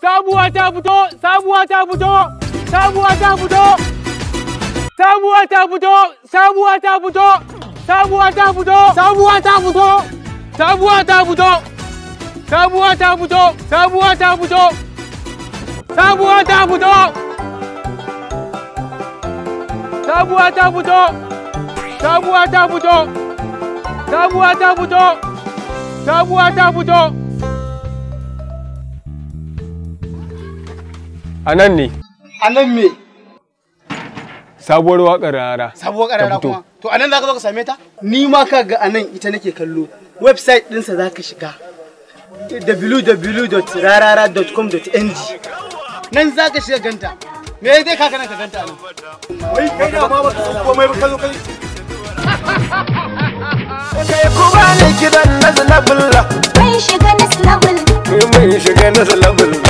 Sabuwa ta fito, sabuwa ta fito, sabuwa ta fito, sabuwa ta fito, sabuwa ta fito, sabuwa ta fito, sabuwa ta fito, sabuwa ta fito, sabuwa ta fito, sabuwa ta fito, sabuwa ta fito, sabuwa ta fito, sabuwa ta fito, sabuwa ta fito, sabuwa ta fito. Anan ne. Anan me? Sabuwar waƙar rara. Sabuwar ƙarara kuma. To anan zaka zo ka same ta? Ni ma ka ga anan ita nake kallo. Website ɗinsa zaka shiga. www.rarara.com.ng. Nan zaka shiga ganta. Me zai kaka nan ka ganta anan? Wai kai da ma ba ka san komai ba ka zo kai. Kai ku ba ni kidan na zalabul. Mai shiga na zalabul. Mai shiga na zalabul.